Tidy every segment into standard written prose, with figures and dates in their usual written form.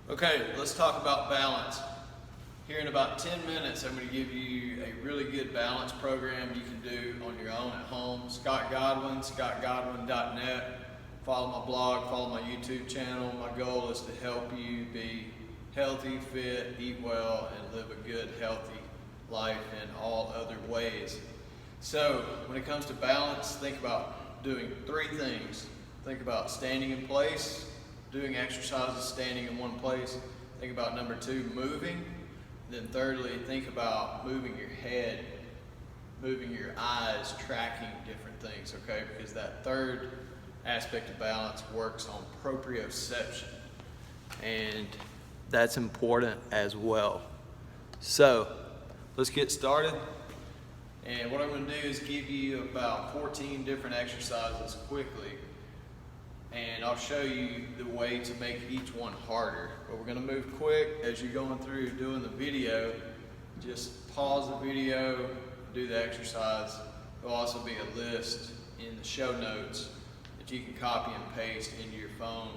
Okay, let's talk about balance. Here in about 10 minutes, I'm going to give you a really good balance program you can do on your own at home. Scott Godwin, scottgodwin.net. Follow my blog, follow my YouTube channel. My goal is to help you be healthy, fit, eat well, and live a good, healthy life in all other ways. So, when it comes to balance, think about doing three things. Think about standing in place, doing exercises standing in one place. Think about number two, moving. Then thirdly, think about moving your head, moving your eyes, tracking different things, okay? Because that third aspect of balance works on proprioception, and that's important as well. So, let's get started. And what I'm going to do is give you about 14 different exercises quickly, and I'll show you the way to make each one harder. But we're going to move quick as you're going through doing the video. Just pause the video, do the exercise. There'll also be a list in the show notes that you can copy and paste into your phone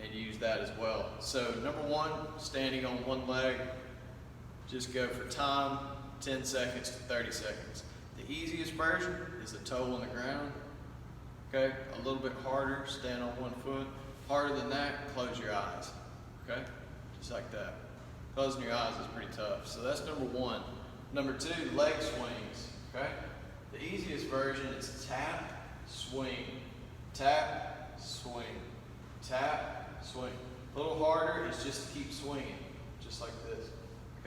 and use that as well. So number one, standing on one leg. Just go for time, 10 seconds to 30 seconds. The easiest version is the toe on the ground. Okay, a little bit harder, stand on one foot. Harder than that, close your eyes. Okay, just like that. Closing your eyes is pretty tough. So that's number one. Number two, leg swings. Okay, the easiest version is tap, swing, tap, swing, tap, swing. A little harder is just to keep swinging, just like this.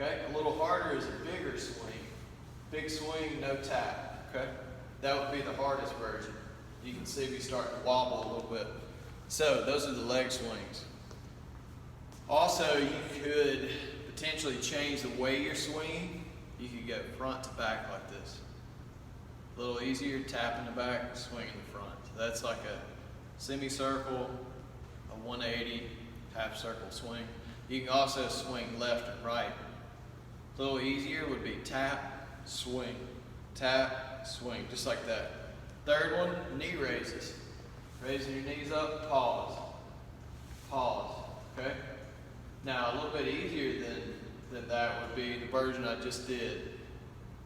Okay, a little harder is a bigger swing. Big swing, no tap. Okay, that would be the hardest version. You can see we start to wobble a little bit. So those are the leg swings. Also, you could potentially change the way you're swinging. You could go front to back like this. A little easier, tap in the back, swing in the front. That's like a semicircle, a 180, half circle swing. You can also swing left and right. A little easier would be tap, swing, just like that. Third one, knee raises. Raising your knees up, pause, okay? Now, a little bit easier than that would be the version I just did.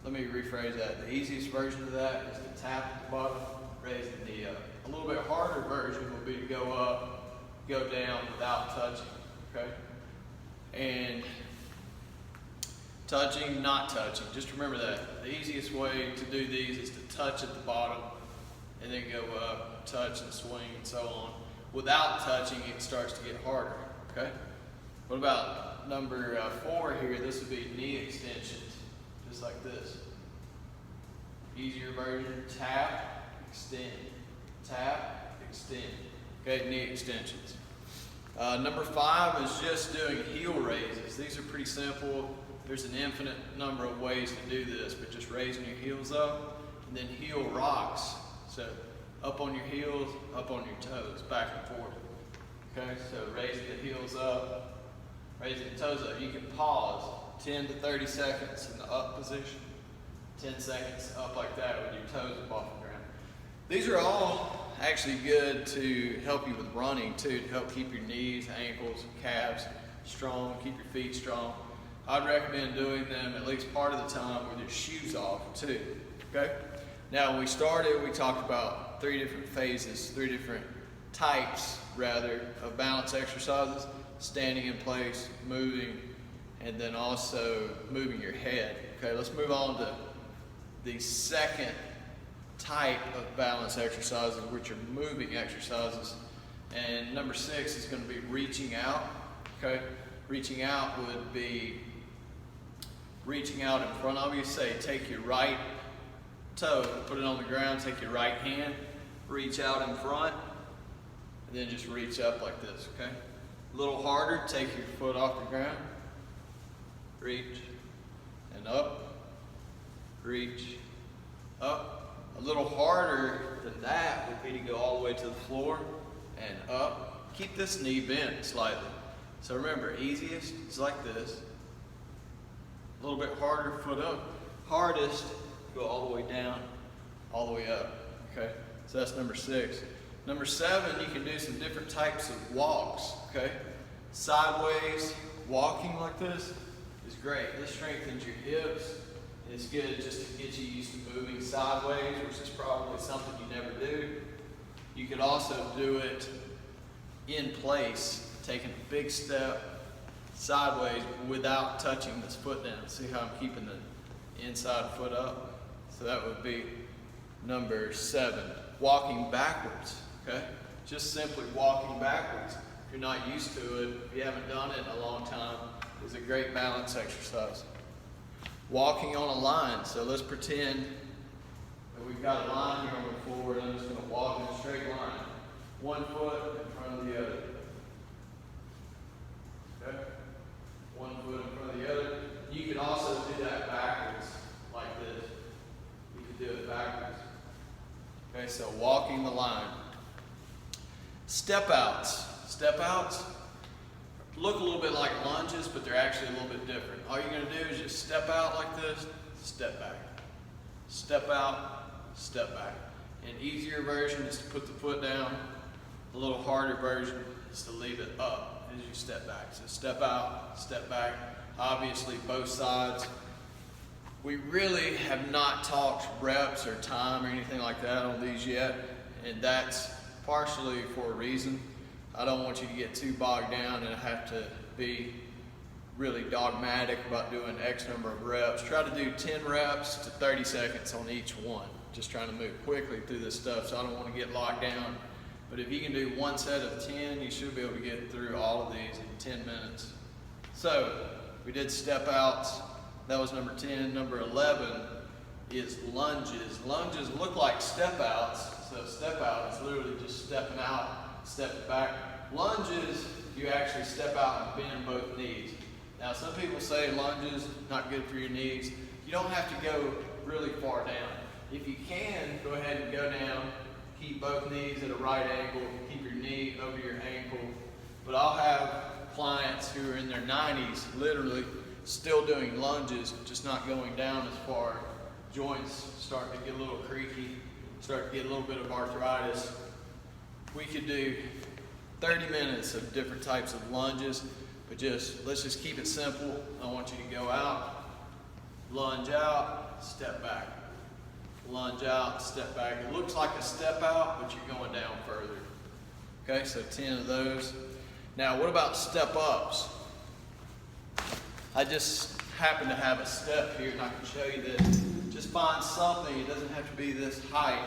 Let me rephrase that. The easiest version of that is to tap at the bottom, raise the knee up. A little bit harder version would be to go up, go down without touching, okay? And touching, not touching. Just remember that. The easiest way to do these is to touch at the bottom and then go up, touch and swing and so on. Without touching, it starts to get harder, okay? What about number 4 here? This would be knee extensions, just like this. Easier version, tap, extend, okay, knee extensions. Number 5 is just doing heel raises. These are pretty simple. There's an infinite number of ways to do this, but just raising your heels up and then heel rocks. So up on your heels, up on your toes, back and forth. Okay, so raising the heels up, raising the toes up. You can pause 10 to 30 seconds in the up position, 10 seconds up like that with your toes up off the ground. These are all actually good to help you with running too, to help keep your knees, ankles, calves strong, keep your feet strong. I'd recommend doing them at least part of the time with your shoes off too, okay? Now, when we started, we talked about 3 different phases, 3 different types, rather, of balance exercises: standing in place, moving, and then also moving your head. Okay, let's move on to the second type of balance exercises, which are moving exercises. And number 6 is going to be reaching out. Okay, reaching out would be reaching out in front of you. Say, take your right toe, put it on the ground, take your right hand, reach out in front, and then just reach up like this, okay? A little harder, take your foot off the ground, reach, and up, reach, up. A little harder than that would be to go all the way to the floor and up. Keep this knee bent slightly. So remember, easiest is like this. A little bit harder, foot up. Hardest, go all the way down, all the way up, okay? So that's number 6. Number 7, you can do some different types of walks, okay? Sideways walking like this is great. This strengthens your hips. It's good just to get you used to moving sideways, which is probably something you never do. You could also do it in place, taking a big step sideways without touching this foot down. See how I'm keeping the inside foot up? So that would be number 7. Walking backwards, okay? Just simply walking backwards. If you're not used to it, if you haven't done it in a long time, it's a great balance exercise. Walking on a line. So let's pretend that we've got a line here on the floor, and I'm just going to walk in a straight line. One foot in front of the other. Okay? One foot in front of the other. You can also do that backwards, like this. You can do it backwards. Okay, so walking the line. Step outs. Step outs look a little bit like lunges, but they're actually a little bit different. All you're going to do is just step out like this, step back. Step out, step back. An easier version is to put the foot down. A little harder version is to leave it up as you step back. So step out, step back. Obviously both sides. We really have not talked reps or time or anything like that on these yet, and that's partially for a reason. I don't want you to get too bogged down and have to be really dogmatic about doing X number of reps. Try to do 10 reps to 30 seconds on each one. Just trying to move quickly through this stuff, so I don't want to get locked down. But if you can do one set of 10, you should be able to get through all of these in 10 minutes. So we did step outs. That was number 10. Number 11 is lunges. Lunges look like step outs. So step out is literally just stepping out, stepping back. Lunges, you actually step out and bend both knees. Now some people say lunges, not good for your knees. You don't have to go really far down. If you can, go ahead and go down. Keep both knees at a right angle. Keep your knee over your ankle. But I'll have clients who are in their 90s, literally, still doing lunges, just not going down as far. Joints start to get a little creaky, start to get a little bit of arthritis. We could do 30 minutes of different types of lunges, but let's just keep it simple. I want you to go out, lunge out, step back. Lunge out, step back. It looks like a step out, but you're going down further. Okay, so 10 of those. Now, what about step ups? I just happen to have a step here, and I can show you this. Just find something. It doesn't have to be this height,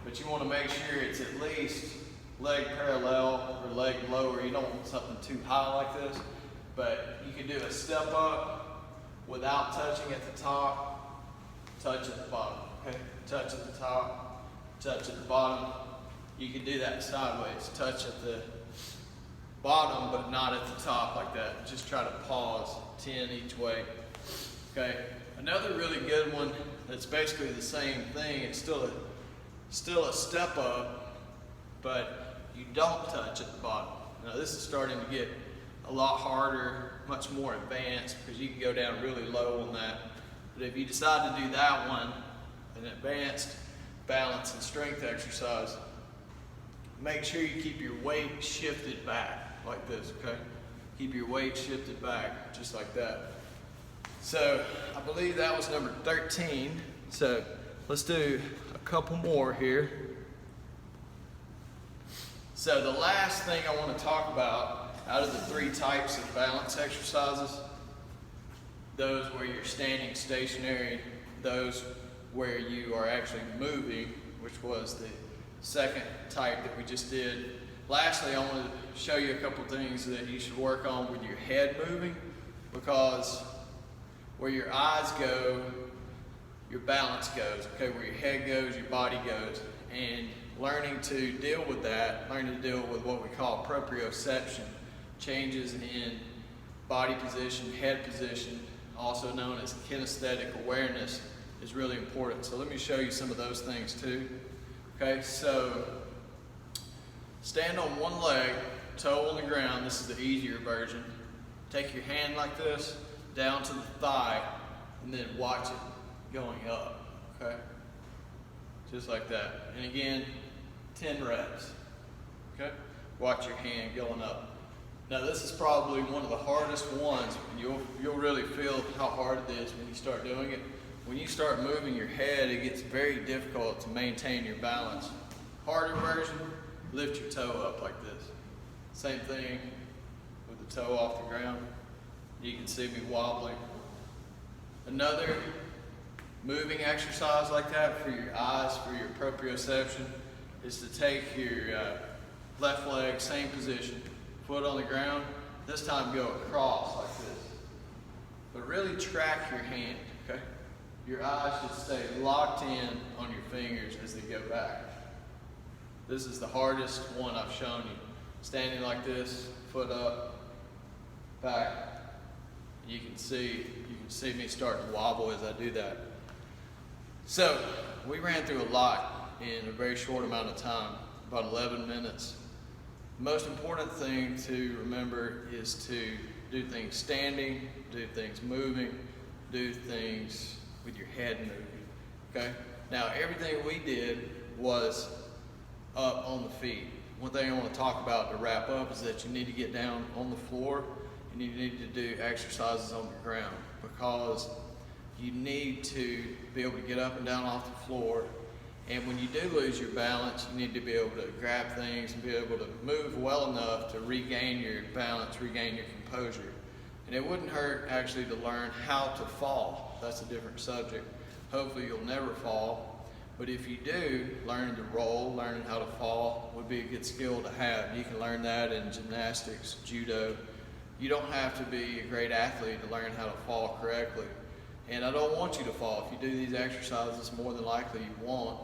but you want to make sure it's at least leg parallel or leg lower. You don't want something too high like this, but you can do a step up without touching at the top, touch at the bottom. Okay, touch at the top, touch at the bottom. You can do that sideways. Touch at the bottom, but not at the top like that. Just try to pause 10 each way. Okay, another really good one that's basically the same thing. It's still a step up, but you don't touch at the bottom. Now this is starting to get a lot harder, much more advanced, because you can go down really low on that. But if you decide to do that one, an advanced balance and strength exercise, make sure you keep your weight shifted back like this, okay? Keep your weight shifted back, just like that. So I believe that was number 13. So let's do a couple more here. So the last thing I want to talk about out of the 3 types of balance exercises, those where you're standing stationary, those where you are actually moving, which was the second type that we just did. Lastly, I want to show you a couple things that you should work on with your head moving, because where your eyes go, your balance goes. Okay, where your head goes, your body goes. And learning to deal with that, learning to deal with what we call proprioception, changes in body position, head position, also known as kinesthetic awareness, is really important. So let me show you some of those things too. Okay, so stand on one leg, toe on the ground. This is the easier version. Take your hand like this, down to the thigh, and then watch it going up, okay? Just like that. And again, 10 reps, okay? Watch your hand going up. Now this is probably one of the hardest ones. You'll really feel how hard it is when you start doing it. When you start moving your head, it gets very difficult to maintain your balance. Harder version, lift your toe up like this. Same thing with the toe off the ground. You can see me wobbling. Another moving exercise like that for your eyes, for your proprioception, is to take your left leg, same position, foot on the ground. This time go across like this. But really track your hand, okay? Your eyes should stay locked in on your fingers as they go back. This is the hardest one I've shown you. Standing like this, foot up, back. You can see me start to wobble as I do that. So we ran through a lot in a very short amount of time, about 11 minutes. The most important thing to remember is to do things standing, do things moving, do things with your head moving, okay? Now everything we did was up on the feet. One thing I want to talk about to wrap up is that you need to get down on the floor and you need to do exercises on the ground, because you need to be able to get up and down off the floor. And when you do lose your balance, you need to be able to grab things and be able to move well enough to regain your balance, regain your composure. And it wouldn't hurt actually to learn how to fall. That's a different subject. Hopefully you'll never fall. But if you do, learning to roll, learning how to fall would be a good skill to have. You can learn that in gymnastics, judo. You don't have to be a great athlete to learn how to fall correctly. And I don't want you to fall. If you do these exercises, more than likely you won't.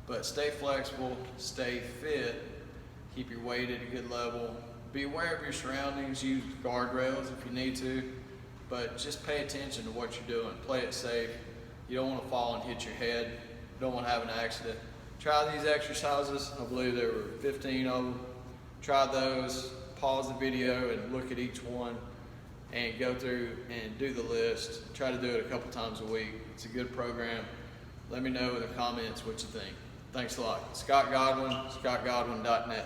But stay flexible, stay fit, keep your weight at a good level. Be aware of your surroundings, use guardrails if you need to, but just pay attention to what you're doing. Play it safe. You don't want to fall and hit your head. You don't want to have an accident. Try these exercises. I believe there were 15 of them. Try those, pause the video and look at each one and go through and do the list. Try to do it a couple times a week. It's a good program. Let me know in the comments what you think. Thanks a lot. Scott Godwin, scottgodwin.net.